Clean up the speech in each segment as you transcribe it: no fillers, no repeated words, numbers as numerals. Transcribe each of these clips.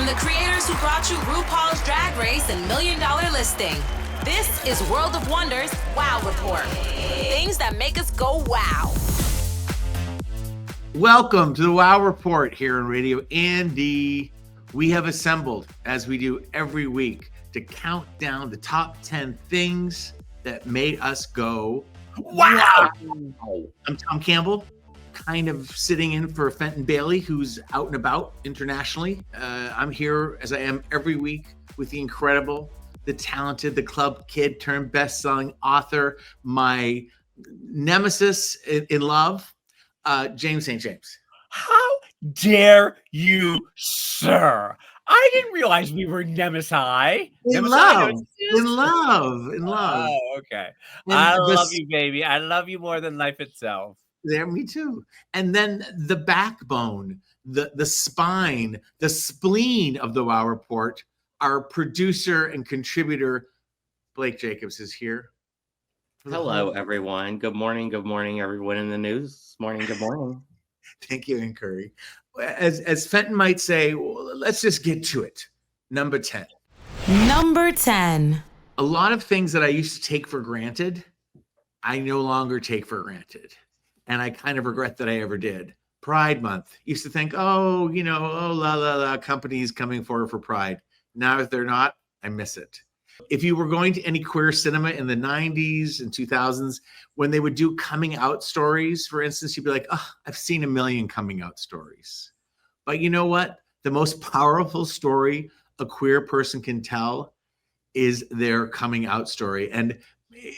From the creators who brought you RuPaul's Drag Race and $1 Million Listing, this is World of Wonders Wow Report. Things that make us go wow. Welcome to the Wow Report here on Radio Andy. We have assembled, as we do every week, to count down the top 10 things that made us go wow. I'm Tom Campbell, kind of sitting in for Fenton Bailey, who's out and about internationally. I'm here, as I am every week, with the incredible, the talented, the club kid turned best-selling author, my nemesis in love, James St. James. How dare you, sir? I didn't realize we were nemesis. In love. Oh, okay. I love you, baby. I love you more than life itself. There, me too. And then the backbone, the spine, the spleen of the Wow Report, our producer and contributor, Blake Jacobs, is here. Hello, everyone. Good morning, everyone in the news. Good morning. Thank you, Ann Curry. As Fenton might say, well, let's just get to it. Number 10. Number 10. A lot of things that I used to take for granted, I no longer take for granted. And I kind of regret that I ever did. Pride Month. Used to think, companies coming forward for Pride. Now if they're not, I miss it. If you were going to any queer cinema in the 90s and 2000s, when they would do coming out stories, for instance, you'd be like, oh, I've seen a million coming out stories. But you know what? The most powerful story a queer person can tell is their coming out story. And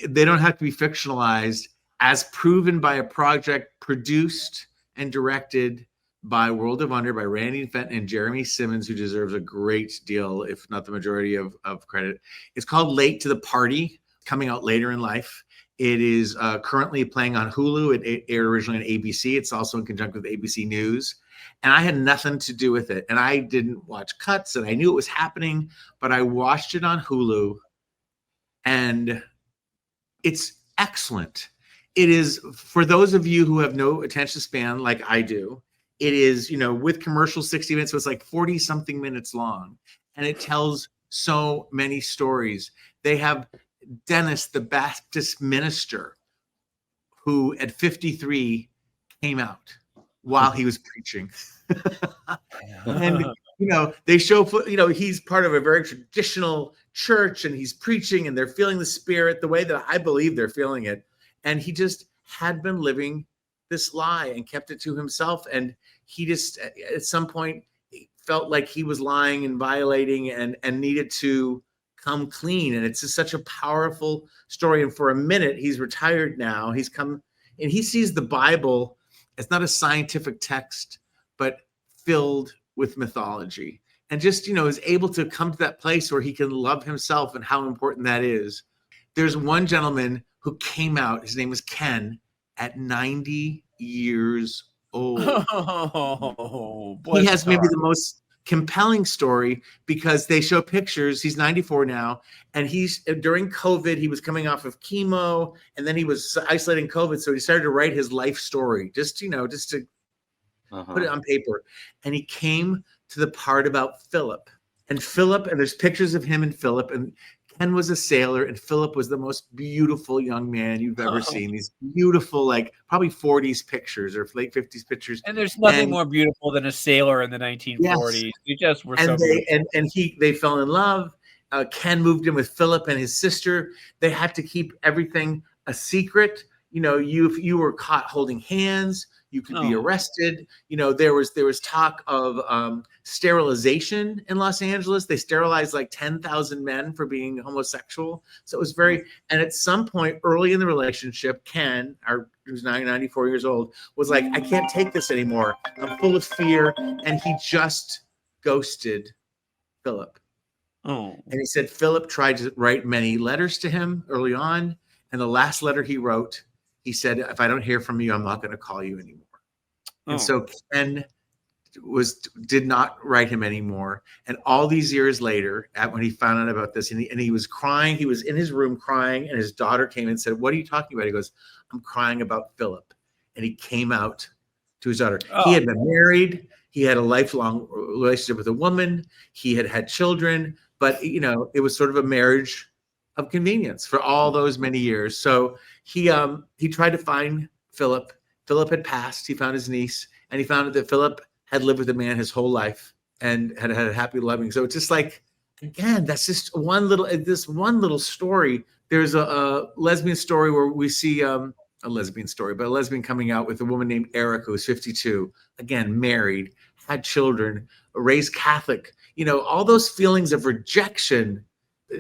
they don't have to be fictionalized, as proven by a project produced and directed by World of Wonder, by Randy Fenton and Jeremy Simmons, who deserves a great deal, if not the majority of credit. It's called Late to the Party, coming out later in life. It is currently playing on Hulu. It aired originally on ABC. It's also in conjunction with ABC News. And I had nothing to do with it. And I didn't watch cuts, and I knew it was happening, but I watched it on Hulu, and it's excellent. It is, for those of you who have no attention span like I do, it is, with commercials, 60 minutes, so it's like 40 something minutes long. And it tells so many stories. They have Dennis, the Baptist minister, who at 53 came out while he was preaching. And, they show, he's part of a very traditional church, and he's preaching, and they're feeling the Spirit the way that I believe they're feeling it. And he just had been living this lie and kept it to himself. And he just, at some point, felt like he was lying and violating and needed to come clean. And it's just such a powerful story. And for a minute, he's retired now. He's come and he sees the Bible as not a scientific text, but filled with mythology. And just, is able to come to that place where he can love himself and how important that is. There's one gentleman who came out, his name was Ken, at 90 years old. Oh, he has maybe the most compelling story because they show pictures. He's 94 now, and during COVID, he was coming off of chemo, and then he was isolating COVID, so he started to write his life story, just to put it on paper. And he came to the part about Philip, and there's pictures of him and Philip, and Ken was a sailor, and Philip was the most beautiful young man you've ever seen. These beautiful, probably 40s pictures or late 50s pictures. And there's nothing more beautiful than a sailor in the 1940s. Yes. You just were they fell in love. Ken moved in with Philip and his sister. They had to keep everything a secret. If you were caught holding hands, you could be arrested. There was talk of sterilization in Los Angeles. They sterilized like 10,000 men for being homosexual. So it was and at some point early in the relationship, Ken, who's 94 years old, was like, I can't take this anymore. I'm full of fear. And he just ghosted Philip. Oh. And he said Philip tried to write many letters to him early on. And the last letter he wrote, he said, if I don't hear from you, I'm not going to call you anymore. And so Ken did not write him anymore. And all these years later, when he found out about this, and he was crying, he was in his room crying, and his daughter came and said, what are you talking about? He goes, I'm crying about Philip. And he came out to his daughter. He had been married. He had a lifelong relationship with a woman. He had had children, but it was sort of a marriage of convenience for all those many years. So he tried to find Philip. Philip had passed. He found his niece, and he found that Philip had lived with a man his whole life and had a happy loving. So it's just like, again, that's just this one little story. There's a lesbian story where we see a lesbian coming out with a woman named Erica, who's 52, again, married, had children, raised Catholic, all those feelings of rejection.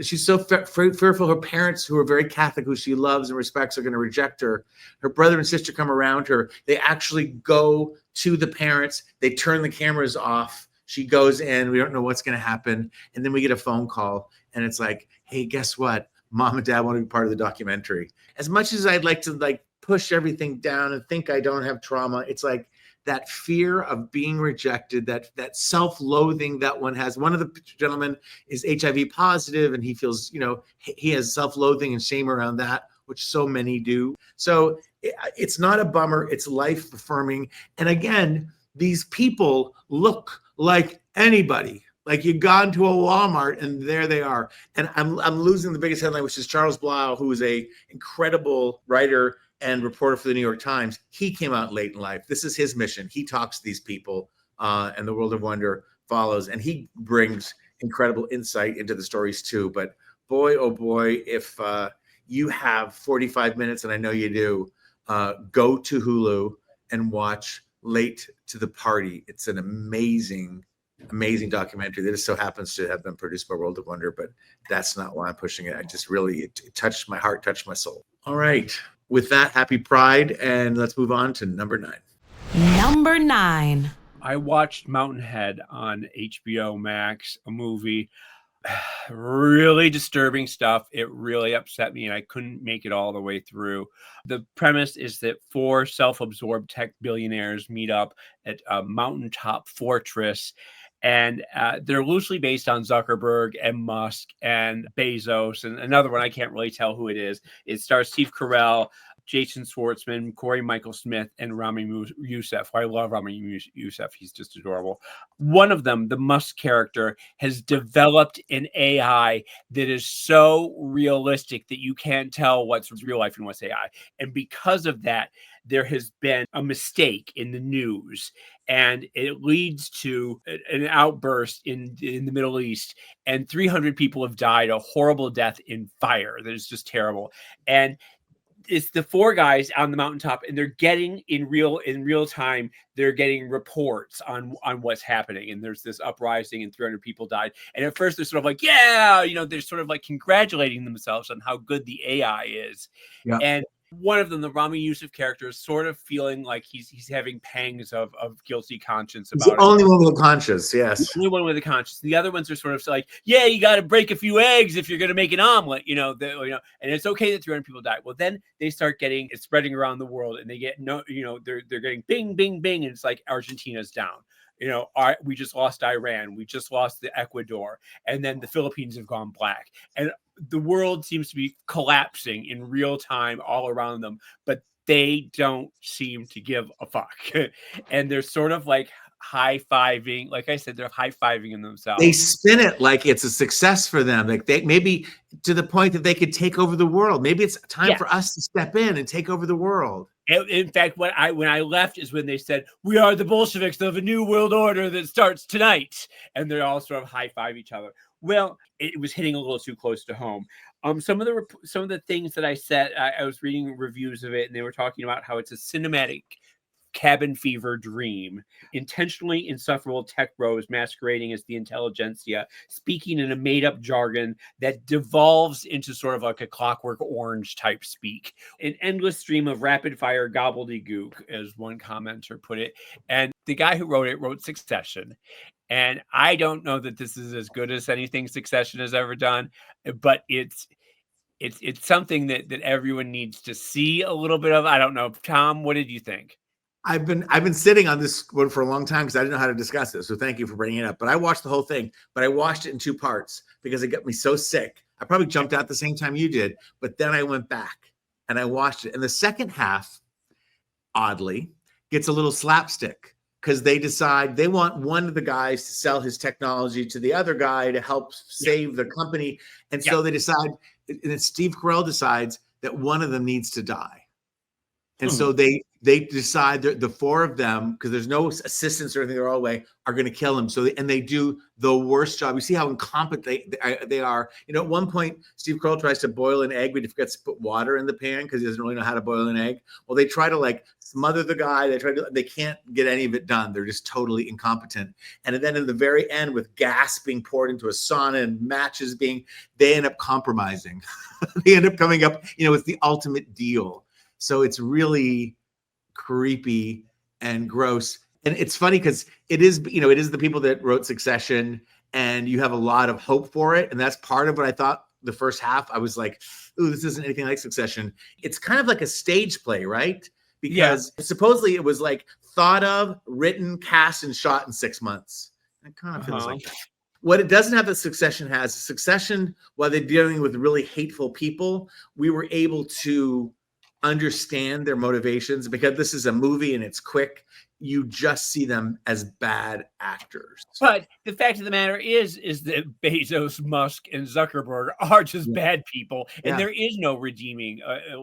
She's so fearful her parents, who are very Catholic, who she loves and respects, are going to reject her. Her brother and sister come around her. They actually go to the parents. They turn the cameras off. She goes in. We don't know what's going to happen. And then we get a phone call, and it's like, hey, guess what? Mom and dad want to be part of the documentary. As much as I'd like to push everything down and think I don't have trauma, it's like that fear of being rejected, that self-loathing that one has. One of the gentlemen is HIV positive, and he feels, he has self-loathing and shame around that, which so many do. So it's not a bummer. It's life-affirming. And again, these people look like anybody. Like, you gone to a Walmart and there they are. And I'm losing the biggest headline, which is Charles Blau, who is a incredible writer and reporter for the New York Times. He came out late in life. This is his mission. He talks to these people, and the World of Wonder follows, and he brings incredible insight into the stories too. But boy, oh boy, if you have 45 minutes, and I know you do, go to Hulu and watch Late to the Party. It's an amazing documentary that just so happens to have been produced by World of Wonder, but that's not why I'm pushing it. I just really, it touched my heart, touched my soul. All right. With that, happy Pride, and let's move on to number 9. Number 9. I watched Mountainhead on HBO Max, a movie. Really disturbing stuff. It really upset me, and I couldn't make it all the way through. The premise is that 4 self-absorbed tech billionaires meet up at a mountaintop fortress, and they're loosely based on Zuckerberg and Musk and Bezos, and another one I can't really tell who it is. It stars Steve Carrell, Jason Schwartzman, Corey Michael Smith, and Rami Youssef. I love Rami Youssef. He's just adorable. One of them, the Musk character, has developed an AI that is so realistic that you can't tell what's real life and what's AI. And because of that, there has been a mistake in the news, and it leads to an outburst in the Middle East, and 300 people have died a horrible death in fire. That is just terrible. And it's the 4 guys on the mountaintop, and they're getting in real time. They're getting reports on what's happening, and there's this uprising, and 300 people died. And at first, they're sort of like, yeah, they're sort of like congratulating themselves on how good the AI is. Yeah. And one of them, the Rami Youssef character, is sort of feeling like he's having pangs of guilty conscience about it. He's the only one with a conscience, yes. The only one with a conscience. The other ones are sort of like, yeah, you got to break a few eggs if you're going to make an omelet, and it's okay that 300 people died. Well, then they start getting it spreading around the world, and they get they're getting bing, bing, bing, and it's like Argentina's down. We just lost Iran. We just lost the Ecuador. And then the Philippines have gone black. And the world seems to be collapsing in real time all around them, but they don't seem to give a fuck. And they're sort of like high-fiving. Like I said, they're high-fiving in themselves. They spin it like it's a success for them. Like they maybe to the point that they could take over the world. Maybe it's time for us to step in and take over the world. In fact, when I left is when they said, we are the Bolsheviks of a new world order that starts tonight. And they're all sort of high-five each other. Well, it was hitting a little too close to home. Some of the things that I said, I was reading reviews of it, and they were talking about how it's a cinematic cabin fever dream. Intentionally insufferable tech bros masquerading as the intelligentsia, speaking in a made-up jargon that devolves into sort of like a Clockwork Orange type speak. An endless stream of rapid-fire gobbledygook, as one commenter put it. And the guy who wrote it wrote Succession. And I don't know that this is as good as anything Succession has ever done, but it's something that everyone needs to see a little bit of. I don't know. Tom, what did you think? I've been sitting on this one for a long time because I didn't know how to discuss it. So thank you for bringing it up. But I watched the whole thing, but I watched it in 2 parts because it got me so sick. I probably jumped out the same time you did, but then I went back and I watched it. And the second half, oddly, gets a little slapstick because they decide they want one of the guys to sell his technology to the other guy to help save the company. And so they decide, and then Steve Carrell decides that one of them needs to die. And so they decide that the four of them, because there's no assistants or anything, they're all away, are going to kill him. So they do the worst job. You see how incompetent they are. You know, at one point, Steve Carell tries to boil an egg, but he forgets to put water in the pan because he doesn't really know how to boil an egg. Well, they try to like smother the guy. They can't get any of it done. They're just totally incompetent. And then in the very end, with gas being poured into a sauna and matches they end up compromising. They end up coming up, with the ultimate deal. So it's really creepy and gross. And it's funny because it is the people that wrote Succession, and you have a lot of hope for it. And that's part of what I thought the first half. I was like, ooh, this isn't anything like Succession. It's kind of like a stage play, right? Because supposedly it was like thought of, written, cast, and shot in 6 months. It kind of feels like that. What it doesn't have that Succession has, Succession, while they're dealing with really hateful people, we were able to understand their motivations. Because this is a movie and it's quick, you just see them as bad actors. But the fact of the matter is that Bezos, Musk, and Zuckerberg are just bad people, and there is no redeeming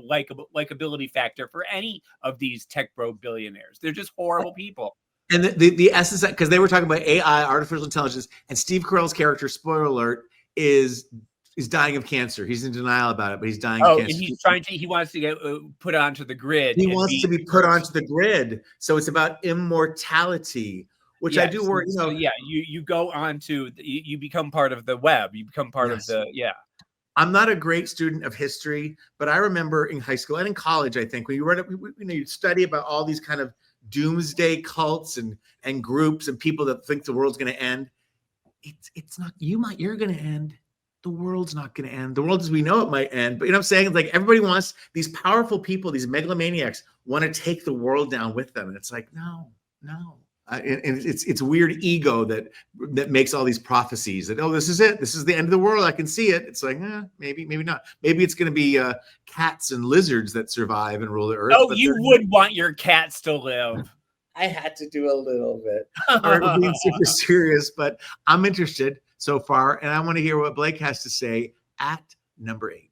likability factor for any of these tech bro billionaires. They're just horrible people. And the essence, because they were talking about AI, artificial intelligence, and Steve Carell's character, spoiler alert, is dying of cancer. He's in denial about it, but he's dying of cancer. And he wants to get put onto the grid. He wants to be put onto the grid. So it's about immortality, which I do worry. So, you go on to, you become part of the web. You become part of the, I'm not a great student of history, but I remember in high school and in college, I think, when you study about all these kind of doomsday cults and groups and people that think the world's going to end. It's not, you're going to end. The world's not going to end. The world as we know it might end. But you know what I'm saying? Like, everybody wants, these powerful people, these megalomaniacs want to take the world down with them. And it's like, no. And it's weird ego that makes all these prophecies that, oh, this is it. This is the end of the world. I can see it. It's like, maybe not. Maybe it's going to be cats and lizards that survive and rule the earth. Oh, you would want your cats to live. I had to do a little bit. We're being super serious, but I'm interested so far, and I want to hear what Blake has to say at number 8.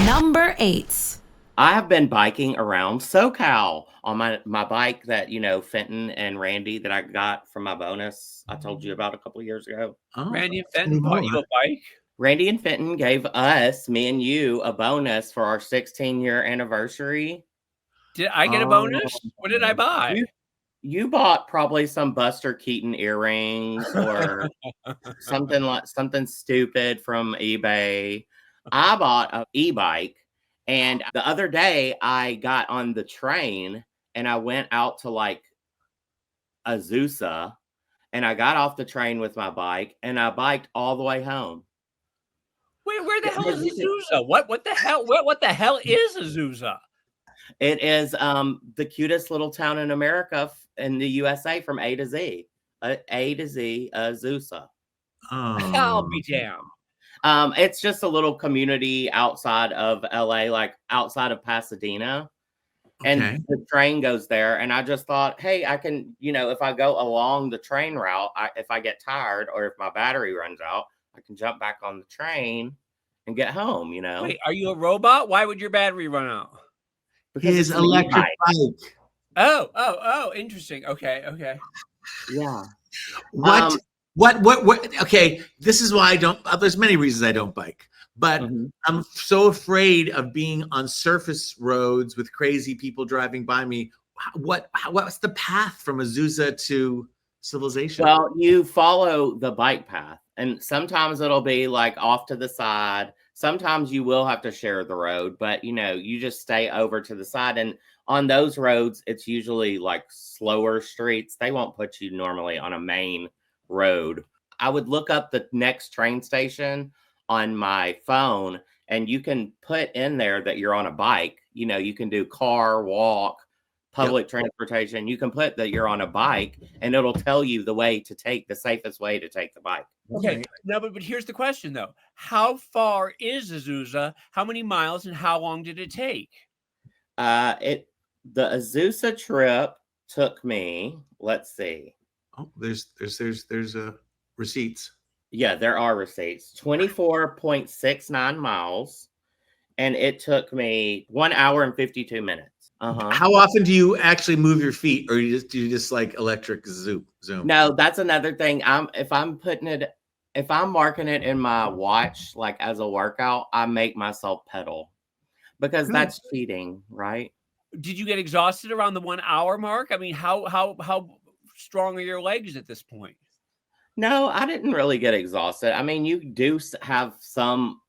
Number 8. I have been biking around SoCal on my bike that, Fenton and Randy that I got from my bonus I told you about a couple of years ago. Oh, Randy and Fenton bought you a bike? Randy and Fenton gave us, me and you, a bonus for our 16-year anniversary. Did I get a bonus? What did I buy? You bought probably some Buster Keaton earrings or something stupid from eBay. I bought an e-bike, and the other day I got on the train and I went out to like Azusa, and I got off the train with my bike and I biked all the way home. Wait, where the hell is Azusa? What the hell? What the hell is Azusa? It is the cutest little town in America, in the USA, from A to Z. A to Z, Azusa. Oh. I'll be damned. It's just a little community outside of LA, like outside of Pasadena. And the train goes there. And I just thought, hey, I can, if I go along the train route, if I get tired or if my battery runs out, I can jump back on the train and get home, Wait, are you a robot? Why would your battery run out? His electric bike. Oh, interesting. Okay. Yeah. What? Okay, this is why I don't. There's many reasons I don't bike, but I'm so afraid of being on surface roads with crazy people driving by me. What's the path from Azusa to civilization? Well, you follow the bike path, and sometimes it'll be like off to the side. Sometimes you will have to share the road, but you just stay over to the side. And on those roads, it's usually like slower streets. They won't put you normally on a main road. I would look up the next train station on my phone, and you can put in there that you're on a bike. You can do car, walk, public transportation. You can put that you're on a bike, and it'll tell you the safest way to take the bike. Okay. No, but here's the question though. How far is Azusa? How many miles and how long did it take? The Azusa trip took me Let's see. Oh, there's receipts. Yeah, there are receipts. 24.69 miles. And it took me 1 hour and 52 minutes. How often do you actually move your feet, or do you just like electric zoom? No, that's another thing. If I'm marking it in my watch like as a workout, I make myself pedal because that's cheating, right? Did you get exhausted around the 1 hour mark? I mean, how strong are your legs at this point? No, I didn't really get exhausted. I mean, you do have some,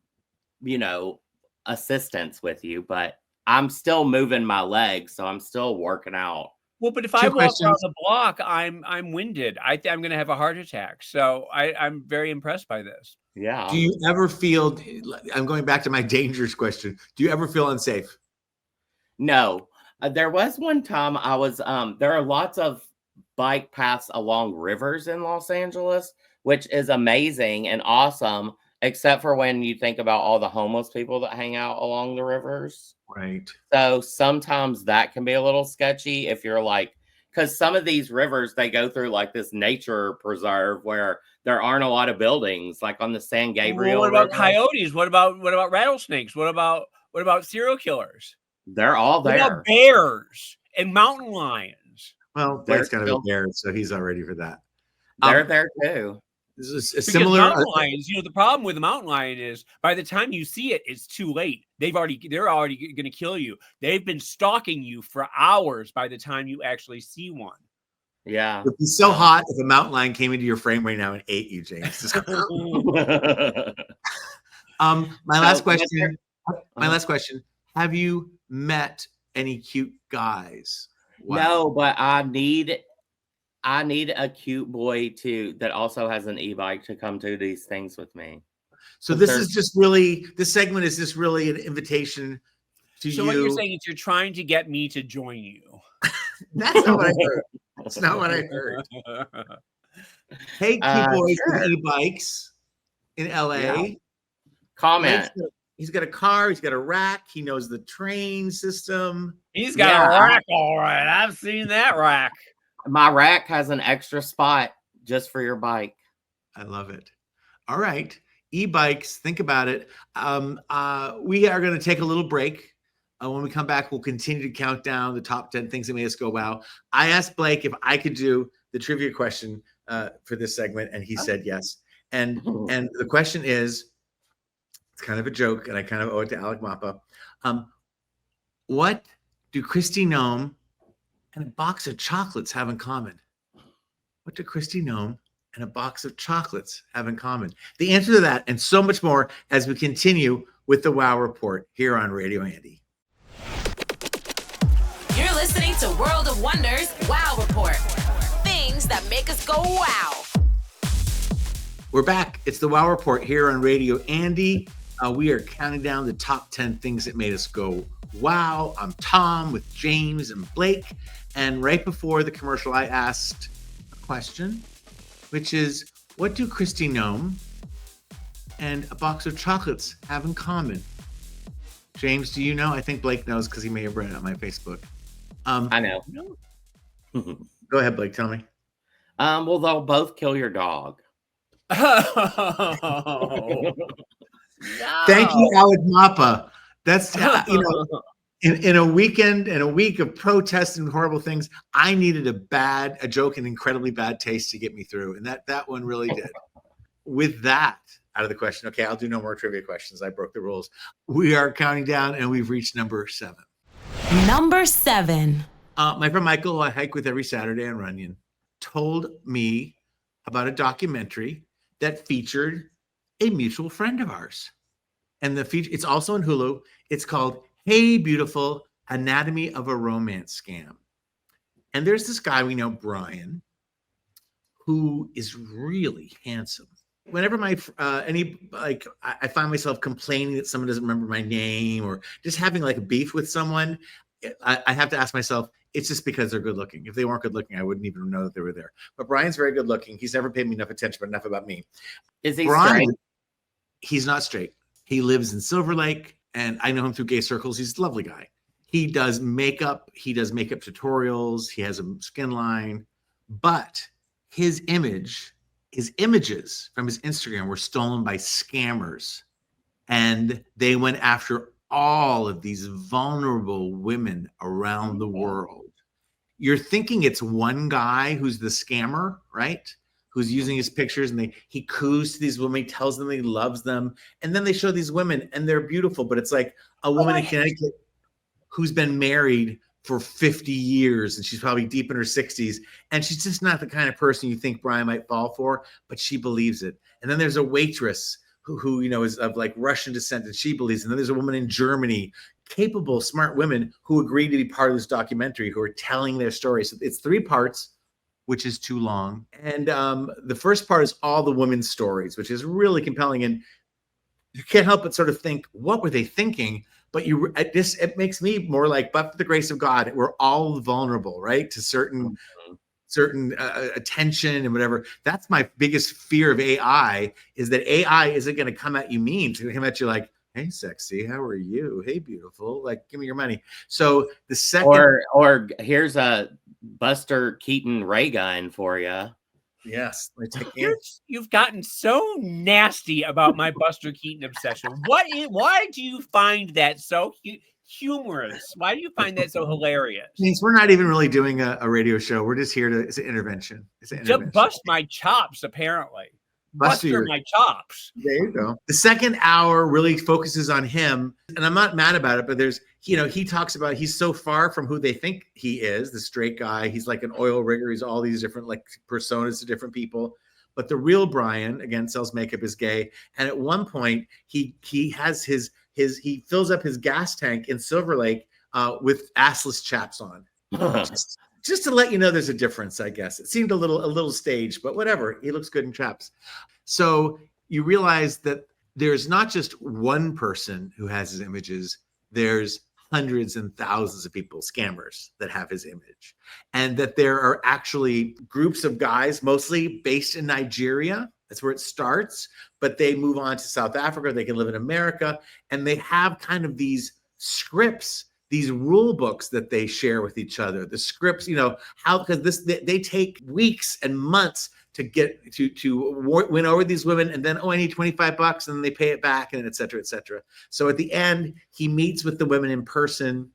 assistance with you, but I'm still moving my legs, so I'm still working out. Well, but if I walk around the block, I'm winded. I'm going to have a heart attack. So I'm very impressed by this. Yeah. Do you ever feel? I'm going back to my dangerous question. Do you ever feel unsafe? No. There was one time I was. There are lots of bike paths along rivers in Los Angeles, which is amazing and awesome. Except for when you think about all the homeless people that hang out along the rivers. Right. So sometimes that can be a little sketchy if you're like, because some of these rivers, they go through like this nature preserve where there aren't a lot of buildings, like on the San Gabriel. Well, what about coyotes? What about rattlesnakes? What about serial killers? They're all there. What about bears and mountain lions? Well, Blake's got to be bear, so he's all ready for that. They're there too. This is a similar mountain lions. The problem with the mountain lion is by the time you see it, it's too late. They're already going to kill you. They've been stalking you for hours by the time you actually see one. Yeah, it'd be so hot if a mountain lion came into your frame right now and ate you, James. My last question. My last question. Have you met any cute guys? Wow. No, but I need a cute boy that also has an e-bike to come do these things with me. So this segment is just really an invitation to you. So what you're saying is you're trying to get me to join you. That's not what I heard. That's not what I heard. Hey, cute boys with e-bikes in LA. Yeah. Comment. He's got a car. He's got a rack. He knows the train system. He's got a rack, all right. I've seen that rack. My rack has an extra spot just for your bike. I love it. All right. E-bikes, think about it. We are going to take a little break. When we come back, we'll continue to count down the top 10 things that made us go wow. I asked Blake if I could do the trivia question for this segment, and he said yes. And the question is, it's kind of a joke, and I kind of owe it to Alec Mappa. What do Kristi Noem and a box of chocolates have in common? What do Kristi Noem and a box of chocolates have in common? The answer to that and so much more as we continue with the Wow Report here on Radio Andy. You're listening to World of Wonders Wow Report. Things that make us go wow. We're back. It's the Wow Report here on Radio Andy. We are counting down the top 10 things that made us go wow. I'm Tom with James and Blake. And right before the commercial, I asked a question, which is, what do Kristi Noem and a box of chocolates have in common? James, do you know? I think Blake knows because he may have read it on my Facebook. I know. Go ahead, Blake. Tell me. Well, they'll both kill your dog. Oh, no. Thank you, Alec Mappa. That's in a weekend and a week of protests and horrible things, I needed a joke and incredibly bad taste to get me through, and that one really did. With that out of the question, okay, I'll do no more trivia questions. I broke the rules. We are counting down, and we've reached number 7. Number 7. My friend Michael, who I hike with every Saturday on Runyon, told me about a documentary that featured a mutual friend of ours. And it's also on Hulu. It's called Hey Beautiful, Anatomy of a Romance Scam. And there's this guy we know, Brian, who is really handsome. Whenever I find myself complaining that someone doesn't remember my name or just having like a beef with someone, I have to ask myself, it's just because they're good looking. If they weren't good looking, I wouldn't even know that they were there. But Brian's very good looking. He's never paid me enough attention, but enough about me. Is he Brian, straight? He's not straight. He lives in Silver Lake, and I know him through gay circles. He's a lovely guy. He does makeup. He does makeup tutorials. He has a skin line. But his images from his Instagram were stolen by scammers. And they went after all of these vulnerable women around the world. You're thinking it's one guy who's the scammer, right? Who's using his pictures, and he coos to these women, he tells them he loves them. And then they show these women and they're beautiful, but it's like a woman in Connecticut who's been married for 50 years and she's probably deep in her 60s. And she's just not the kind of person you think Brian might fall for, but she believes it. And then there's a waitress who is of like Russian descent, and she believes. And then there's a woman in Germany, capable, smart women who agreed to be part of this documentary, who are telling their story. So it's 3 parts, which is too long. And the first part is all the women's stories, which is really compelling. And you can't help but sort of think, what were they thinking? But it makes me more like, but for the grace of God, we're all vulnerable, right? To certain attention and whatever. That's my biggest fear of AI, is that AI isn't going to come at you mean. It's going to come at you like, hey, sexy, how are you? Hey, beautiful, like, give me your money. So the second, or here's a Buster Keaton ray gun for you. Yes, you've gotten so nasty about my Buster Keaton obsession. Why do you find that so humorous? Why do you find that so hilarious? Means we're not even really doing a radio show. We're just here it's an intervention. To bust my chops, apparently. Buster my chops. There you go. The second hour really focuses on him, and I'm not mad about it, but there's, he talks about he's so far from who they think he is, the straight guy. He's like an oil rigger. He's all these different like personas to different people. But the real Brian, again, sells makeup, is gay. And at one point, he has he fills up his gas tank in Silver Lake with assless chaps on. Just to let you know there's a difference, I guess. It seemed a little staged, but whatever. He looks good in chaps. So you realize that there's not just one person who has his images. There's hundreds and thousands of people, scammers, that have his image. And that there are actually groups of guys, mostly based in Nigeria. That's where it starts. But they move on to South Africa. They can live in America. And they have kind of these scripts, these rule books that they share with each other. The scripts, because they take weeks and months to get to win over these women, and then I need $25, and then they pay it back, and et cetera, et cetera. So at the end, he meets with the women in person,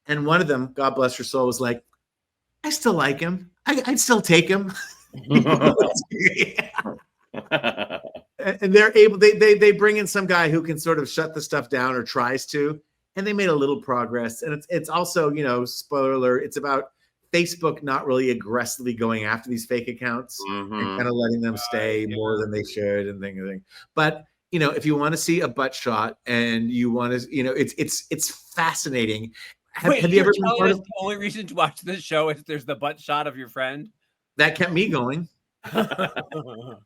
and one of them, God bless her soul, was like, "I still like him. I'd still take him." And they're able. They bring in some guy who can sort of shut the stuff down, or tries to. And they made a little progress. And it's also, spoiler alert, it's about Facebook not really aggressively going after these fake accounts and kind of letting them stay more than they should and thing. But, if you want to see a butt shot and you want to, it's fascinating. Have you ever been part of the only reason to watch this show is there's the butt shot of your friend? That kept me going. It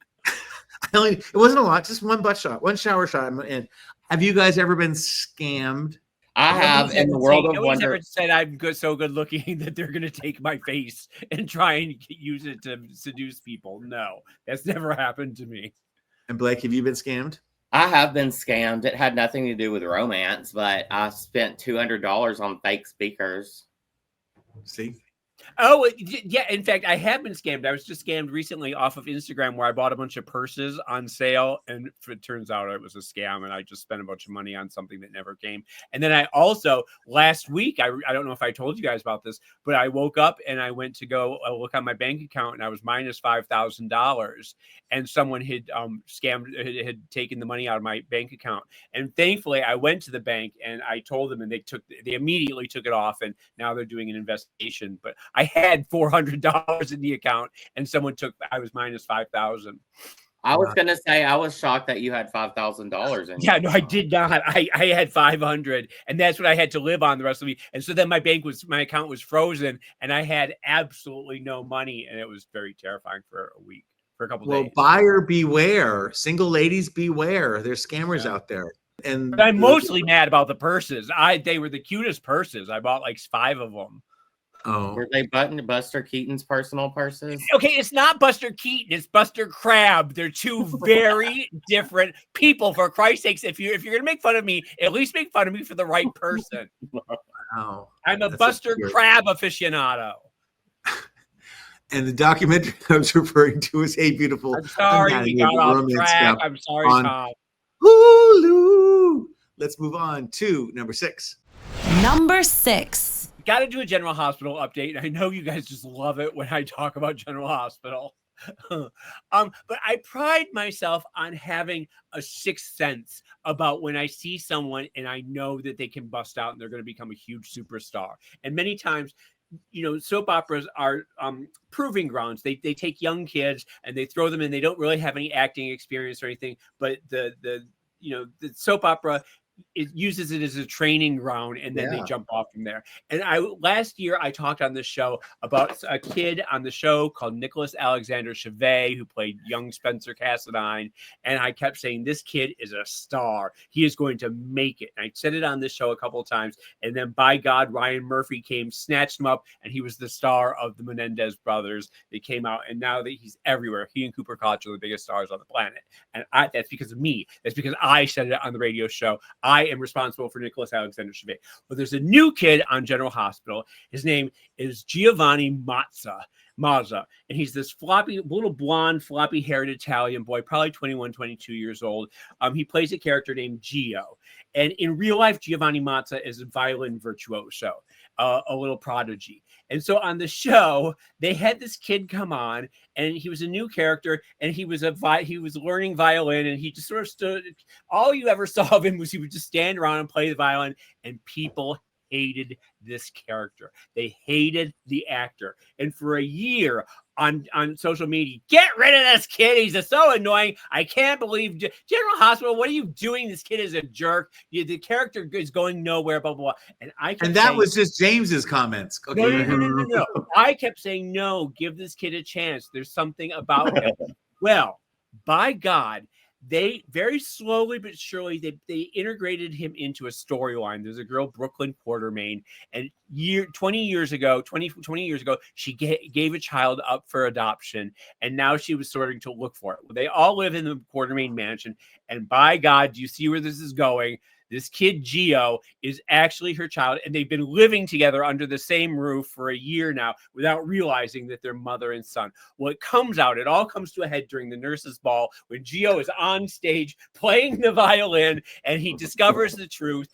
wasn't a lot, just one butt shot, one shower shot. And have you guys ever been scammed? I have, in the world of wonder. Never said I'm so good looking that they're going to take my face and try and use it to seduce people. No, that's never happened to me. And Blake, have you been scammed? I have been scammed. It had nothing to do with romance, but I spent $200 on fake speakers. See? Oh, yeah. In fact, I have been scammed. I was just scammed recently off of Instagram, where I bought a bunch of purses on sale, and it turns out it was a scam, and I just spent a bunch of money on something that never came. And then I also, last week, I don't know if I told you guys about this, but I woke up and I went to go look on my bank account, and I was minus $5,000, and someone had had taken the money out of my bank account. And thankfully, I went to the bank and I told them, and they immediately took it off, and now they're doing an investigation. But I had $400 in the account, and I was minus 5,000. I was going to say, I was shocked that you had $5,000 in. Yeah, no, I did not. I had 500, and that's what I had to live on the rest of the week. And so then my account was frozen, and I had absolutely no money, and it was very terrifying for a week, for a couple of days. Well, buyer beware, single ladies beware. There's scammers out there. But I'm mostly mad about the purses. They were the cutest purses. I bought like 5 of them. Oh, were they Buster Keaton's personal purses? Okay, it's not Buster Keaton, it's Buster Crabbe. They're two very different people. For Christ's sakes, if you're gonna make fun of me, at least make fun of me for the right person. Wow. I'm a Buster Crabbe aficionado. And the documentary I was referring to is Hey Beautiful. I'm sorry, we got off track. I'm sorry, Tom. Hulu. Let's move on to number 6. Number 6. Got to do a General Hospital update. I know you guys just love it when I talk about General Hospital. But I pride myself on having a sixth sense about when I see someone and I know that they can bust out and they're going to become a huge superstar. And many times, soap operas are proving grounds. They take young kids and they throw them in. They don't really have any acting experience or anything, but the soap opera, it uses it as a training ground, and then they jump off from there. And last year I talked on this show about a kid on the show called Nicholas Alexander Chevet, who played young Spencer Cassadine. And I kept saying, this kid is a star. He is going to make it. And I said it on this show a couple of times. And then by God, Ryan Murphy came, snatched him up, and he was the star of the Menendez brothers. They came out, and now that he's everywhere, he and Cooper Koch are the biggest stars on the planet. And that's because of me. That's because I said it on the radio show. I am responsible for Nicholas Alexander Chevet. But there's a new kid on General Hospital. His name is Giovanni Mazza. And he's this little blonde, floppy-haired Italian boy, probably 21, 22 years old. He plays a character named Gio. And in real life, Giovanni Mazza is a violin virtuoso, a little prodigy. And so on the show, they had this kid come on, and he was a new character, and he was learning violin, and he just sort of stood. All you ever saw of him was he would just stand around and play the violin, and people hated this character. They hated the actor. And for a year on social media, get rid of this kid. He's so annoying. I can't believe General Hospital. What are you doing? This kid is a jerk. The character is going nowhere, blah, blah, blah. And that was just James's comments. Okay. No. I kept saying, no, give this kid a chance. There's something about him. Well, by God, they very slowly but surely they integrated him into a storyline. There's a girl, Brooklyn Quartermain, and 20 years ago, she gave a child up for adoption, and now she was starting to look for it. They all live in the Quartermain mansion, and by God, do you see where this is going? This kid, Gio, is actually her child, and they've been living together under the same roof for a year now without realizing that they're mother and son. Well, it all comes to a head during the nurse's ball when Gio is on stage playing the violin, and he discovers the truth.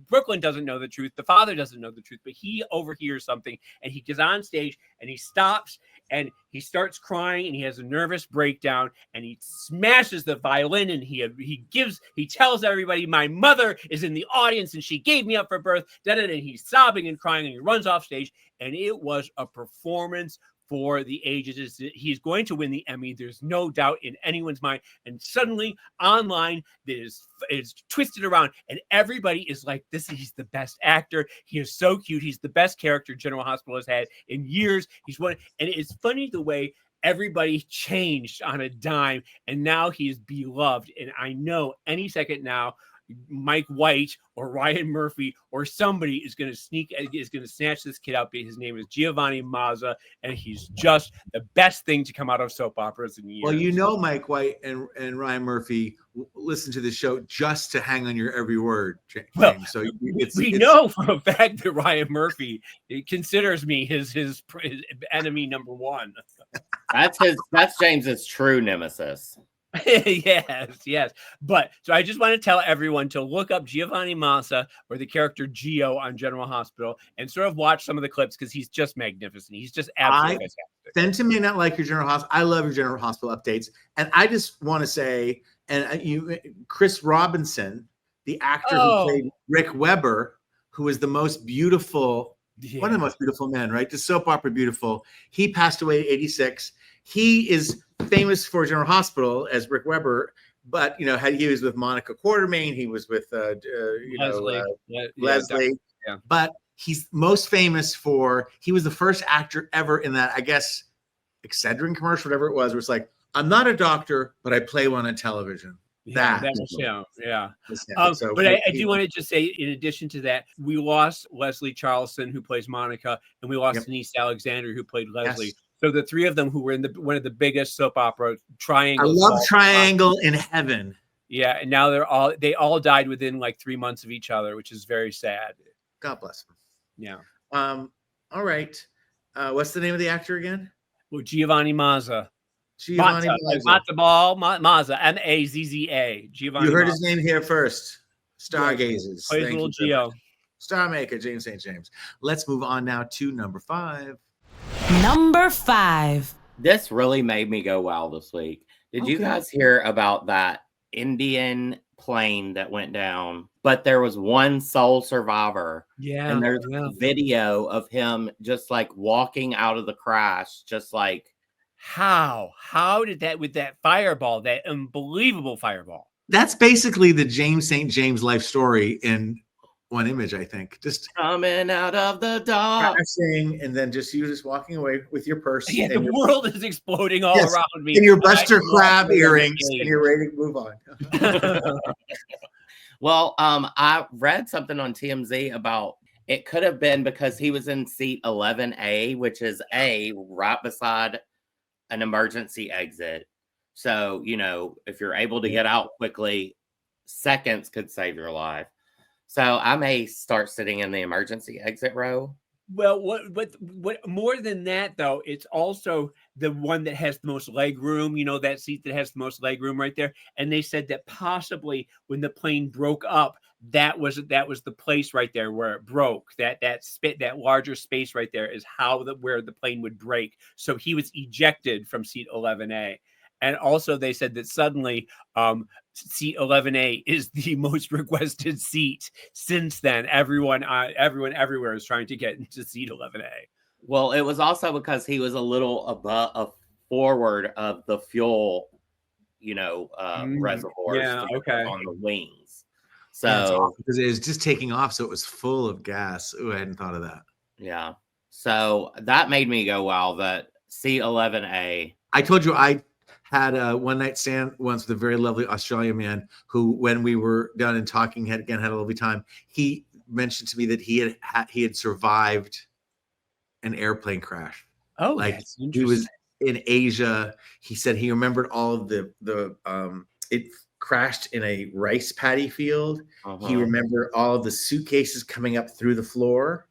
Brooklyn doesn't know the truth. The father doesn't know the truth, but he overhears something, and he gets on stage, and he stops, and he starts crying, and he has a nervous breakdown, and he smashes the violin, and he tells everybody, my mother is in the audience, and she gave me up for birth, and he's sobbing and crying, and he runs off stage, and it was a performance for the ages. He's going to win the Emmy. There's no doubt in anyone's mind. And suddenly online, it's twisted around, and everybody is like, he's the best actor. He is so cute. He's the best character General Hospital has had in years. He's one. And it's funny the way everybody changed on a dime, and now he's beloved. And I know any second now, Mike White or Ryan Murphy or somebody is going to snatch this kid up. His name is Giovanni Mazza, and he's just the best thing to come out of soap operas in years. Well, Mike White and Ryan Murphy listen to the show just to hang on your every word, James. Well, so we know for a fact that Ryan Murphy considers me his enemy number one. That's James's true nemesis. Yes. But so I just want to tell everyone to look up Giovanni Mazza or the character Gio on General Hospital and sort of watch some of the clips because he's just magnificent. He's just absolutely fantastic. Fenton may not like your General Hospital. I love your General Hospital updates. And I just want to say, Chris Robinson, the actor who played Rick Weber, who is the most beautiful, one of the most beautiful men, right? The soap opera beautiful. He passed away at 86. He is famous for General Hospital as Rick Weber, but he was with Monica Quartermain, he was with Leslie. Yeah. But he's most famous for he was the first actor ever in that, I guess, Excedrin commercial, whatever it was, where it's like, I'm not a doctor, but I play one on television. But I do want to just say, in addition to that, we lost Leslie Charleston, who plays Monica, and we lost Denise Alexander, who played Leslie. Yes. So the three of them who were in one of the biggest soap opera Triangle. I love Triangle in Heaven. Yeah, and now they all died within like 3 months of each other, which is very sad. God bless them. Yeah. All right. What's the name of the actor again? Well, Giovanni Mazza. Giovanni Mazza. Matzo ball, Mazza, Mazza. Giovanni. You heard Mazza. his name here first. Stargazers. Plays Thank little you very Gio. much. Star Maker, James St. James. Let's move on now to number 5. Number 5. This really made me go wow this week. Did you guys hear about that Indian plane that went down? But there was one sole survivor. Yeah. And there's video of him just like walking out of the crash, just like. How did that, with that fireball, that unbelievable fireball? That's basically the James St. James life story in one image, I think. Just coming out of the dark, crashing, and then you just walking away with your purse. Yeah, and the world is exploding all around me. And your Buster Crab earrings, and you're ready to move on. Well, I read something on TMZ about it could have been because he was in seat 11A, which is right beside an emergency exit. So, if you're able to get out quickly, seconds could save your life. So I may start sitting in the emergency exit row. Well, what more than that, though, it's also the one that has the most leg room, that seat that has the most leg room right there. And they said that possibly when the plane broke up, that was the place right there where it broke. That larger space right there is where the plane would break. So he was ejected from seat 11A. And also they said that suddenly seat 11A is the most requested seat since then. Everyone everywhere is trying to get into seat 11A. Well, it was also because he was a little forward of the fuel, reservoirs on the wings. So because it was just taking off, so it was full of gas. Ooh, I hadn't thought of that. Yeah. So that made me go, wow, that seat 11A. I told you I had a one night stand once with a very lovely Australian man who, when we were done and talking, had a lovely time. He mentioned to me that he had survived an airplane crash. Oh, like he was in Asia. He said he remembered all of it crashed in a rice paddy field. He remembered all of the suitcases coming up through the floor.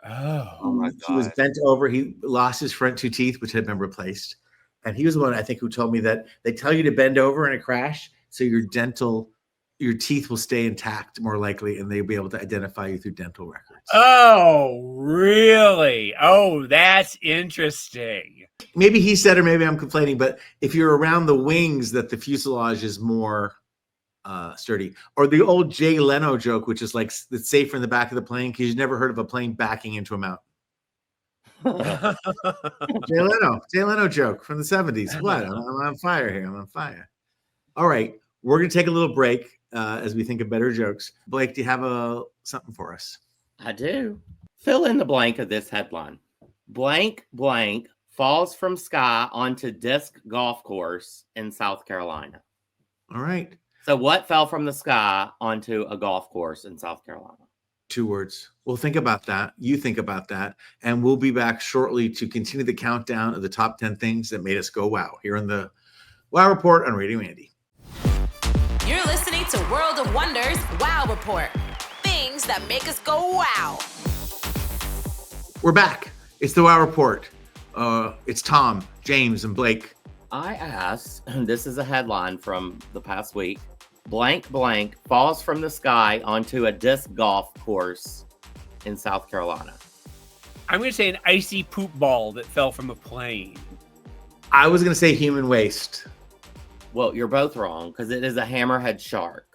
Oh my God. He was bent over. He lost his front 2 teeth, which had been replaced. And he was the one, I think, who told me that they tell you to bend over in a crash so your teeth will stay intact more likely, and they'll be able to identify you through dental records. Oh, really? Oh, that's interesting. Maybe he said, or maybe I'm complaining, but if you're around the wings, that the fuselage is more sturdy. Or the old Jay Leno joke, which is like, it's safer in the back of the plane because you've never heard of a plane backing into a mountain. Jay Leno joke from the 70s. What? I'm on fire here. I'm on fire. All right. We're going to take a little break as we think of better jokes. Blake, do you have something for us? I do. Fill in the blank of this headline. Blank, blank falls from sky onto disc golf course in South Carolina. All right. So what fell from the sky onto a golf course in South Carolina? 2 words. We'll think about that. You think about that. And we'll be back shortly to continue the countdown of the top 10 things that made us go wow here in the Wow Report on Radio Andy. You're listening to World of Wonders Wow Report. Things that make us go wow. We're back. It's the Wow Report. It's Tom, James, and Blake. I asked, this is a headline from the past week. Blank, blank falls from the sky onto a disc golf course in South Carolina. I'm going to say an icy poop ball that fell from a plane. I was going to say human waste. Well, you're both wrong because it is a hammerhead shark.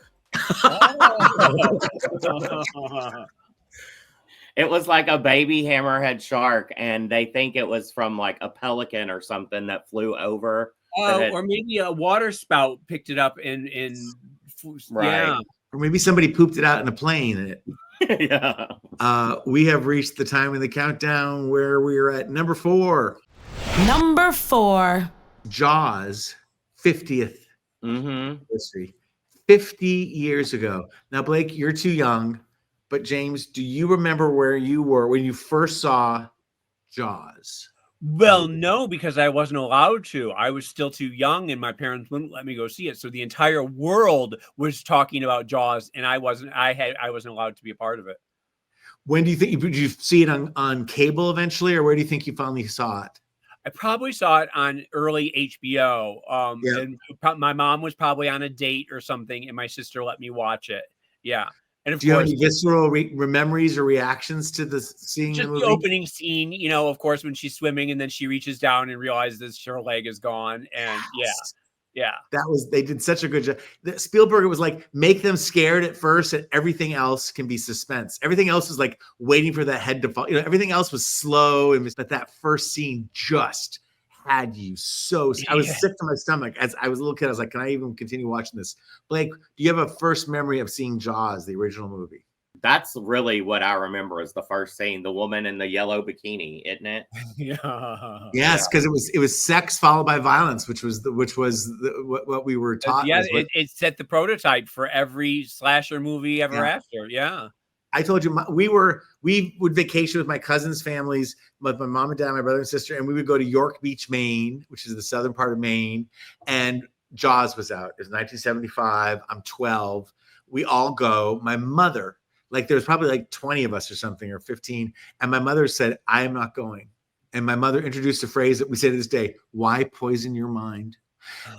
It was like a baby hammerhead shark, and they think it was from like a pelican or something that flew over. Or maybe a water spout picked it up in right. Yeah. Or maybe somebody pooped it out in a plane. Yeah. We have reached the time in the countdown where we are at number 4. Number 4. Jaws 50th history. 50 years ago. Now, Blake, you're too young, but James, do you remember where you were when you first saw Jaws? Well, no, because I wasn't allowed to. I was still too young, and my parents wouldn't let me go see it. So the entire world was talking about Jaws, and I wasn't allowed to be a part of it. When do you think did you see it on cable eventually, or where do you think you finally saw it? I probably saw it on early HBO. Yeah. And my mom was probably on a date or something, and my sister let me watch it. Yeah. And of Do you have course, any visceral memories or reactions to seeing the just movie? the opening scene, you know, of course, when she's swimming and then she reaches down and realizes her leg is gone. And yeah. They did such a good job. Spielberg was like, make them scared at first, and everything else can be suspense. Everything else was like waiting for that head to fall. You know, everything else was slow, but that first scene just had you so. I was sick to my stomach as I was a little kid. I was like, can I even continue watching this? Blake, do you have a first memory of seeing Jaws, the original movie? That's really what I remember is the first scene, the woman in the yellow bikini, isn't it? Yeah. Yes, because it was sex followed by violence, which was what we were taught. Yeah, it set the prototype for every slasher movie ever after. Yeah. I told you we would vacation with my cousins' families, with my mom and dad, my brother and sister, and we would go to York Beach, Maine, which is the southern part of Maine, and Jaws was out. It was 1975. I'm 12. We all go. My mother, like there was probably like 20 of us or something, or 15, and my mother said, "I am not going." And my mother introduced a phrase that we say to this day: "Why poison your mind?"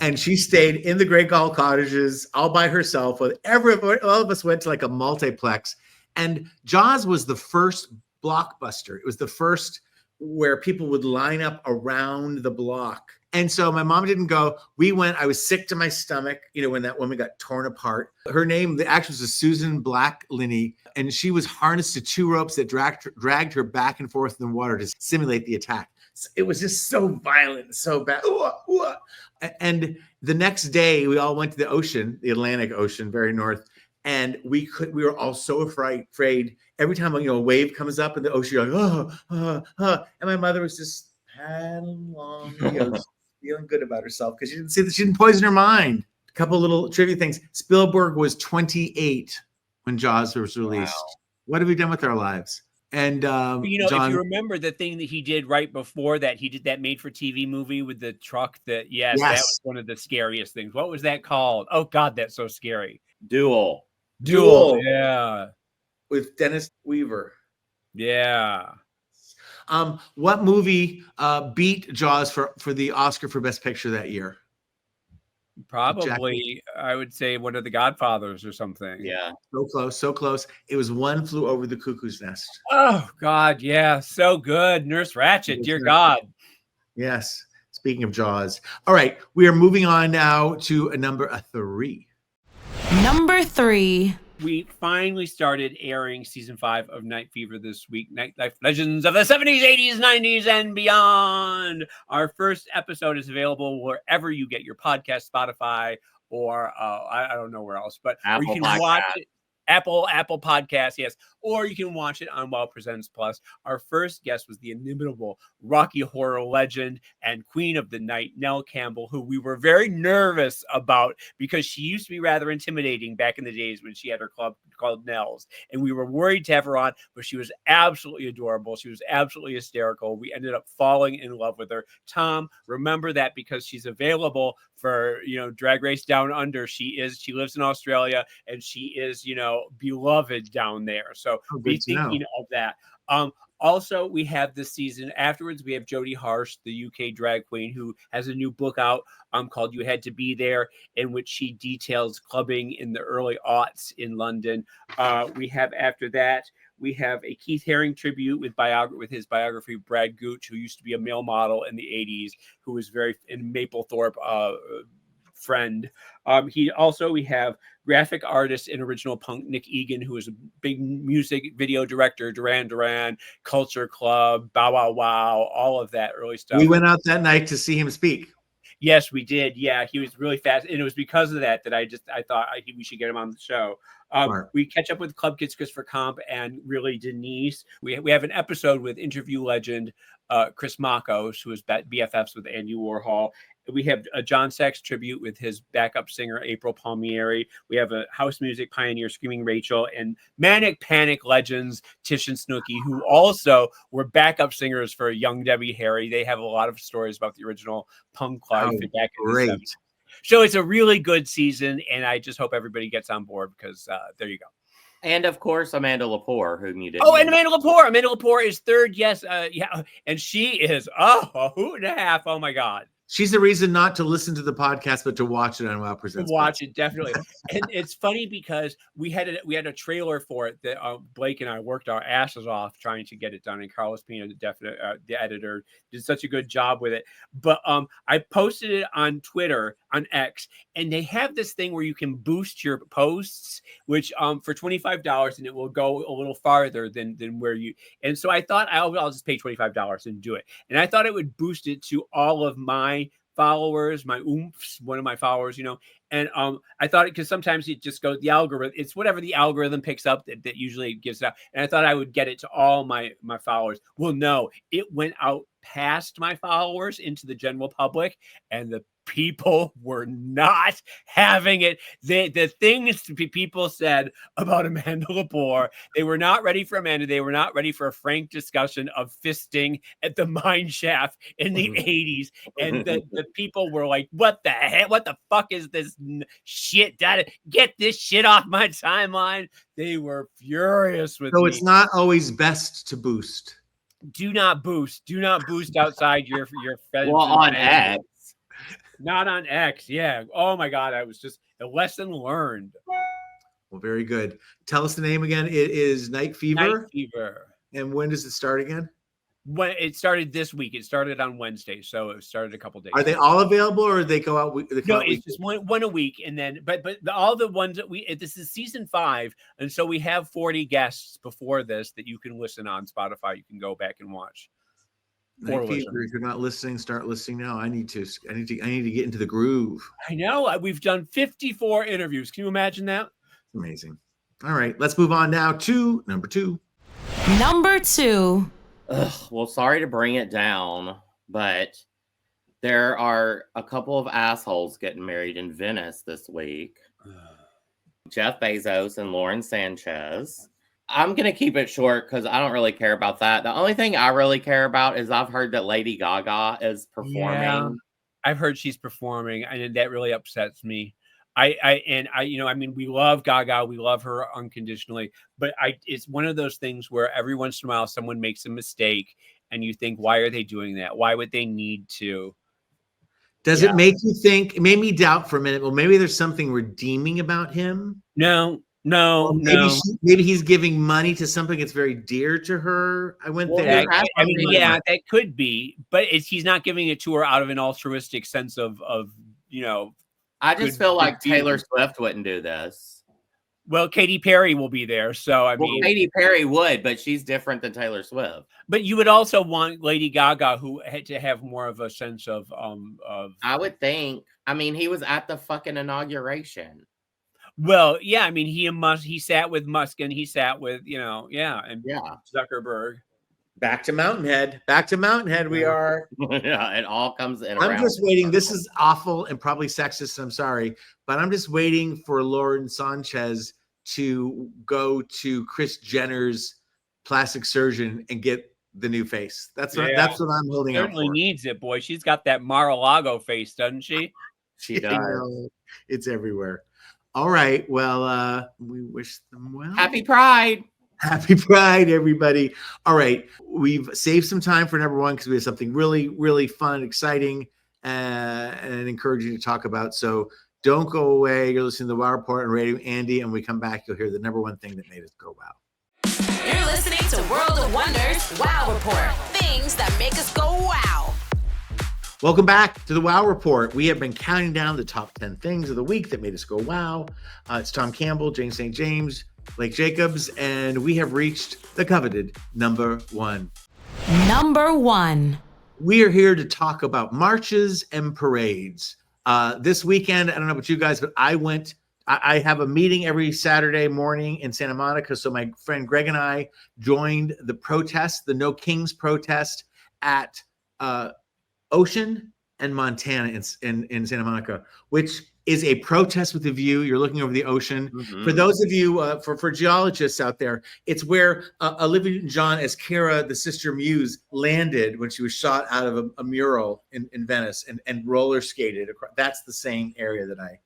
And she stayed in the Great Gull cottages all by herself. All of us went to like a multiplex. And Jaws was the first blockbuster. It was the first where people would line up around the block. And so my mom didn't go. We went. I was sick to my stomach, you know, when that woman got torn apart. Her name, the actress, was Susan Black-Linney, and she was harnessed to two ropes that dragged her back and forth in the water to simulate the attack. It was just so violent, so bad. And the next day, we all went to the ocean, the Atlantic Ocean, very north. And we were all so afraid. Every time, you know, a wave comes up in the ocean, you're like, and my mother was just paddling along the ocean, feeling good about herself because she didn't poison her mind. A couple little trivia things. Spielberg was 28 when Jaws was released. Wow. What have we done with our lives? And you know, John, if you remember the thing that he did right before that, he did that made-for-TV movie with the truck. That that was one of the scariest things. What was that called? Oh God, that's so scary. Duel. Yeah, with Dennis Weaver. Yeah. What movie beat Jaws for the Oscar for Best Picture that year? Probably, I would say one of the Godfathers or something. Yeah, so close. It was One Flew Over the Cuckoo's Nest. Oh God, yeah, so good. Nurse Ratched, dear God. Yes. Speaking of Jaws, all right, we are moving on now to number 3. Number 3. We finally started airing season 5 of Night Fever this week. Nightlife Legends of the 70s, 80s, 90s, and beyond. Our first episode is available wherever you get your podcast, Spotify, or I don't know where else, but Apple you can watch it. Apple Podcasts, yes. Or you can watch it on Wow Presents Plus. Our first guest was the inimitable Rocky Horror legend and queen of the night, Nell Campbell, who we were very nervous about because she used to be rather intimidating back in the days when she had her club called Nell's. And we were worried to have her on, but she was absolutely adorable. She was absolutely hysterical. We ended up falling in love with her. Tom, remember that because she's available for, you know, Drag Race Down Under. She lives in Australia and she is, you know, beloved down there. So be thinking of that. Also, we have this season afterwards, we have Jodie Harsh, the UK drag queen, who has a new book out called You Had to Be There, in which she details clubbing in the early aughts in London. We have after that, we have a Keith Haring tribute with his biography, Brad Gooch, who used to be a male model in the 80s, who was very in Maplethorpe friend. We have graphic artist and original punk Nick Egan, who is a big music video director, Duran Duran, Culture Club, Bow Wow Wow, all of that early stuff. We went out that night to see him speak. Yes, we did. Yeah, he was really fast. And it was because of that I thought we should get him on the show. We catch up with Club Kids Christopher Comp and really Denise. We have an episode with interview legend Chris Makos, who is BFFs with Andy Warhol. We have a John Sachs tribute with his backup singer, April Palmieri. We have a house music pioneer, Screaming Rachel, and Manic Panic legends, Tish and Snooki, who also were backup singers for Young Debbie Harry. They have a lot of stories about the original punk life back in the 70s. So it's a really good season, and I just hope everybody gets on board because there you go. And of course, Amanda Lepore, whom you did. Oh, and Amanda Lepore. Amanda Lepore is third. Yes. Yeah. And she is a hoot and a half. Oh my God. She's the reason not to listen to the podcast, but to watch it on Wow Presents. To watch it, definitely. And it's funny because we had a trailer for it that Blake and I worked our asses off trying to get it done. And Carlos Pina, the editor, did such a good job with it. But I posted it on Twitter, on X, and they have this thing where you can boost your posts, which for $25, and it will go a little farther than where you. And so I thought I'll just pay $25 and do it. And I thought it would boost it to all of my followers, my oomphs, one of my followers, and I thought because sometimes it just goes the algorithm, it's whatever the algorithm picks up that usually gives out, and I thought I would get it to all my followers. Well, no, it went out past my followers into the general public, and the people were not having it. The things people said about Amanda Lepore, they were not ready for Amanda. They were not ready for a frank discussion of fisting at the mine shaft in the 80s. And the people were like, what the heck? What the fuck is this shit? Get this shit off my timeline. They were furious with me. So it's not always best to boost. Do not boost. Do not boost outside your friends. Well, on X. Not on X. Yeah. Oh my God. I was just a lesson learned. Well, very good. Tell us the name again. It is Night Fever. Night Fever. And when does it start again? When it started this week. It started on Wednesday, so it started a couple days. Are they all available, or they go out? No, it's just one a week, and then but all the ones that this is season 5, and so we have 40 guests before this that you can listen on Spotify. You can go back and watch. Night Fever. If you're not listening, start listening now. I need to get into the groove. I know. We've done 54 interviews. Can you imagine that? Amazing. All right, let's move on now to number 2. Number 2. Well, sorry to bring it down, but there are a couple of assholes getting married in Venice this week. Jeff Bezos and Lauren Sanchez. I'm going to keep it short because I don't really care about that. The only thing I really care about is I've heard that Lady Gaga is performing. Yeah, I've heard she's performing, and that really upsets me. We love Gaga. We love her unconditionally. But it's one of those things where every once in a while someone makes a mistake and you think, why are they doing that? Why would they need to? Does it make you think? It made me doubt for a minute. Well, maybe there's something redeeming about him. No. Maybe he's giving money to something that's very dear to her. I went there. That could be. But he's not giving it to her out of an altruistic sense of I just feel like Taylor Swift wouldn't do this. Well, Katy Perry will be there. So, Katy Perry would, but she's different than Taylor Swift. But you would also want Lady Gaga, who had to have more of a sense of I would think. He was at the fucking inauguration. Well, yeah. He sat with Musk and he sat with, Zuckerberg. Back to Mountainhead. We are. Yeah, it all comes in. I'm just waiting. This is awful and probably sexist. I'm sorry, but I'm just waiting for Lauren Sanchez to go to Kris Jenner's plastic surgeon and get the new face. That's what I'm holding out for. Certainly needs it, boy. She's got that Mar-a-Lago face, doesn't she? She does. It's everywhere. All right. Well, we wish them well. Happy Pride. Happy Pride, everybody. All right. We've saved some time for number 1 because we have something really, really fun, exciting, and encouraging to talk about. So don't go away. You're listening to the Wow Report on Radio Andy, and when we come back, you'll hear the number 1 thing that made us go wow. You're listening to World of Wonders Wow Report. Things that make us go wow. Welcome back to the Wow Report. We have been counting down the top 10 things of the week that made us go wow. It's Tom Campbell, Jane St. James, Blake Jacobs, and we have reached the coveted number 1. Number 1. We are here to talk about marches and parades. This weekend, I don't know about you guys, but I have a meeting every Saturday morning in Santa Monica. So my friend Greg and I joined the protest, the No Kings protest at Ocean and Montana in Santa Monica, which is a protest with a view. You're looking over the ocean. Mm-hmm. For those of you, for geologists out there, it's where Olivia Newton-John as Kara, the Sister Muse, landed when she was shot out of a mural in Venice and roller skated across. That's the same area that I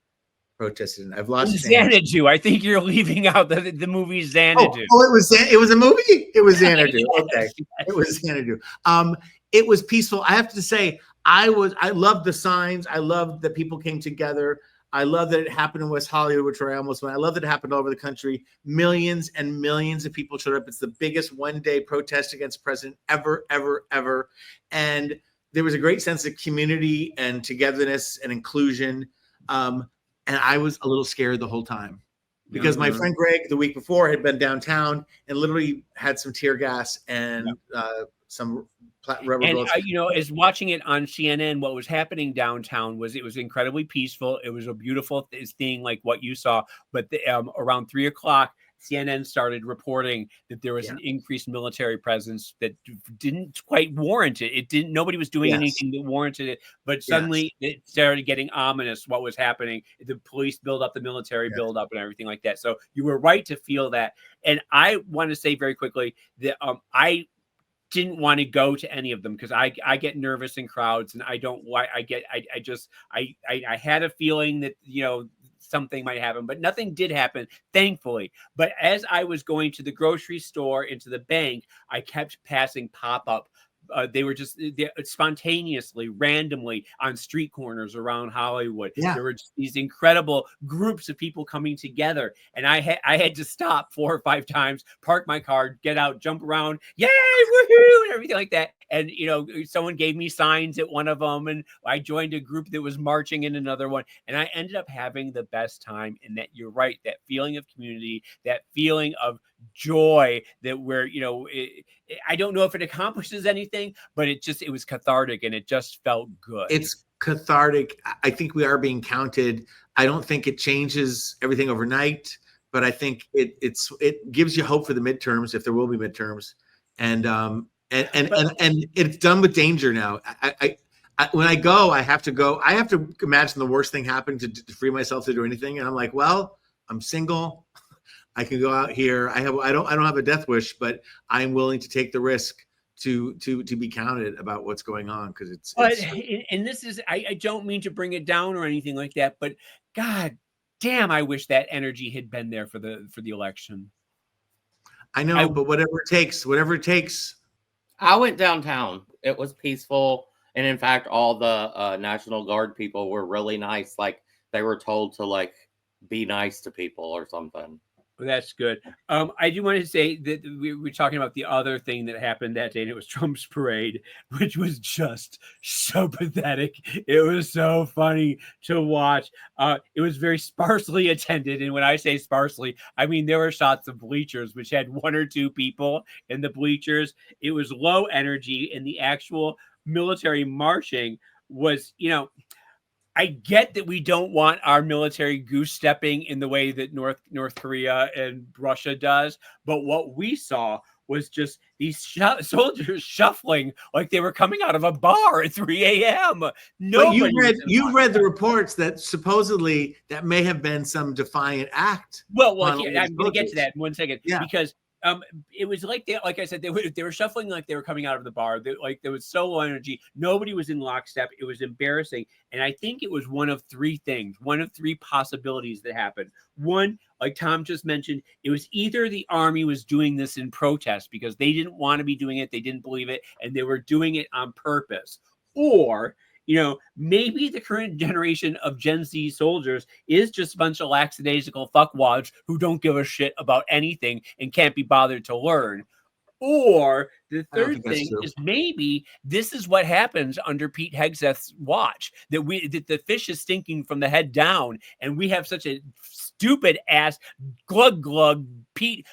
protested in. I've lost count. Xanadu. I think you're leaving out the movie Xanadu. It was a movie. It was Xanadu. Yes, Okay, yes. it was Xanadu. It was peaceful. I have to say, I loved the signs. I loved that people came together. I love that it happened in West Hollywood, which where I almost went. I love that it happened all over the country. Millions and millions of people showed up. It's the biggest one-day protest against president ever, ever, ever. And there was a great sense of community and togetherness and inclusion. And I was a little scared the whole time because my friend Greg the week before had been downtown and literally had some tear gas and some rubber bullets. As watching it on CNN, what was happening downtown was it was incredibly peaceful. It was a beautiful thing like what you saw. But around 3:00, CNN started reporting that there was an increased military presence that didn't quite warrant it. Nobody was doing anything that warranted it, but suddenly it started getting ominous what was happening. The police build up, the military build up, and everything like that. So you were right to feel that. And I want to say very quickly that I didn't want to go to any of them because I get nervous in crowds, and I don't. I had a feeling that something might happen, but nothing did happen, thankfully. But as I was going to the grocery store and to the bank, I kept passing pop-up. They were just spontaneously, randomly on street corners around Hollywood. Yeah. There were just these incredible groups of people coming together, and I had to stop 4 or 5 times, park my car, get out, jump around, yay, woohoo, and everything like that. And someone gave me signs at one of them, and I joined a group that was marching in another one, and I ended up having the best time. And that you're right, that feeling of community, that feeling of joy that I don't know if it accomplishes anything, but it was cathartic and it just felt good. It's cathartic. I think we are being counted. I don't think it changes everything overnight, but I think it gives you hope for the midterms, if there will be midterms. And it's done with danger now. When I go, I have to imagine the worst thing happening to free myself to do anything. And I'm like, well, I'm single. I can go out here. I don't have a death wish, but I'm willing to take the risk to be counted about what's going on, because it's. And this is, I don't mean to bring it down or anything like that, but God damn, I wish that energy had been there for the election. I know, but whatever it takes. I went downtown. It was peaceful, and in fact, all the National Guard people were really nice. Like they were told to be nice to people or something. Well, that's good. I do want to say that we were talking about the other thing that happened that day, and it was Trump's parade, which was just so pathetic. It was so funny to watch. It was very sparsely attended, and when I say sparsely, I mean there were shots of bleachers which had 1 or 2 people in the bleachers. It was low energy, and the actual military marching was, I get that we don't want our military goose stepping in the way that North Korea and Russia does, but what we saw was just these soldiers shuffling like they were coming out of a bar at 3 a.m. But you read the reports that supposedly that may have been some defiant act. Well, I'm going to get to that in 1 second, because it was like I said, they were shuffling like they were coming out of the bar. There was so low energy. Nobody was in lockstep. It was embarrassing. And I think it was one of 3 possibilities that happened. One, like Tom just mentioned, it was either the army was doing this in protest because they didn't want to be doing it. They didn't believe it. And they were doing it on purpose. Or maybe the current generation of Gen Z soldiers is just a bunch of lackadaisical fuckwads who don't give a shit about anything and can't be bothered to learn. Or the third thing is maybe this is what happens under Pete Hegseth's watch, that the fish is stinking from the head down, and we have such a stupid ass glug glug Pete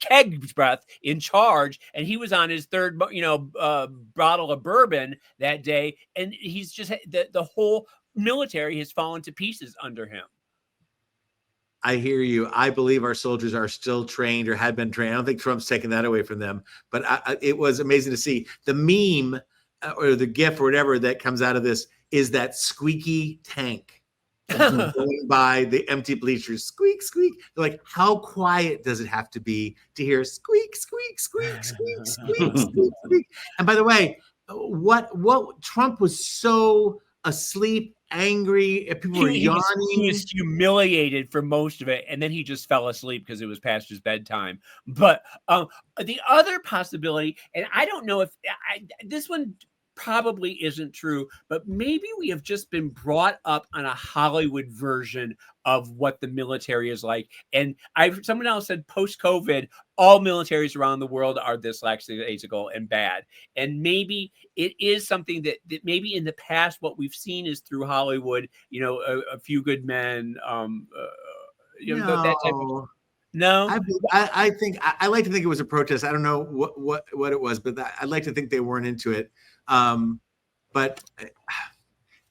Keg breath in charge, and he was on his 3rd bottle of bourbon that day, and he's just the whole military has fallen to pieces under him. I hear you. I believe our soldiers are still trained or had been trained. I don't think Trump's taken that away from them, but it was amazing to see. The meme or the GIF or whatever that comes out of this is that squeaky tank going by the empty bleachers. Squeak, squeak. They're like, how quiet does it have to be to hear squeak, squeak, squeak, squeak, squeak, squeak, squeak? And by the way, what Trump was so asleep, angry. People were yawning. He was humiliated for most of it, and then he just fell asleep because it was past his bedtime. But the other possibility, and I don't know if this one probably isn't true, but maybe we have just been brought up on a Hollywood version of what the military is like. And someone else said post-COVID, all militaries around the world are this lackadaisical and bad. And maybe it is something that maybe in the past, what we've seen is through Hollywood, a Few Good Men, that type of. No, I think I like to think it was a protest. I don't know what it was, but I'd like to think they weren't into it. But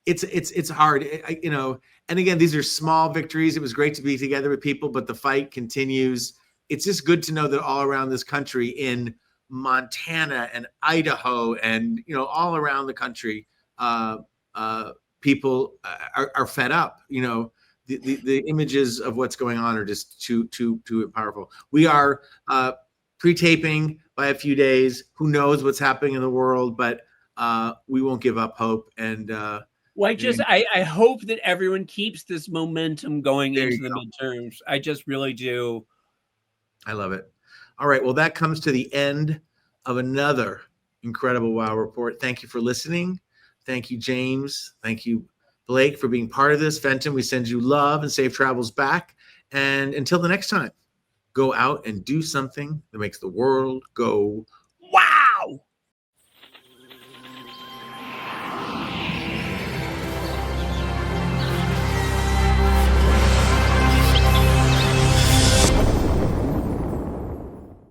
it's hard, and again, these are small victories. It was great to be together with people, but the fight continues. It's just good to know that all around this country, in Montana and Idaho and, all around the country, people are fed up. The images of what's going on are just too powerful. We are pre-taping by a few days. Who knows what's happening in the world, but we won't give up hope. And I hope that everyone keeps this momentum going into the midterms. I just really do. I love it. All right. Well, that comes to the end of another incredible Wow Report. Thank you for listening. Thank you, James. Thank you, Blake, for being part of this. Fenton, we send you love and safe travels back. And until the next time, go out and do something that makes the world go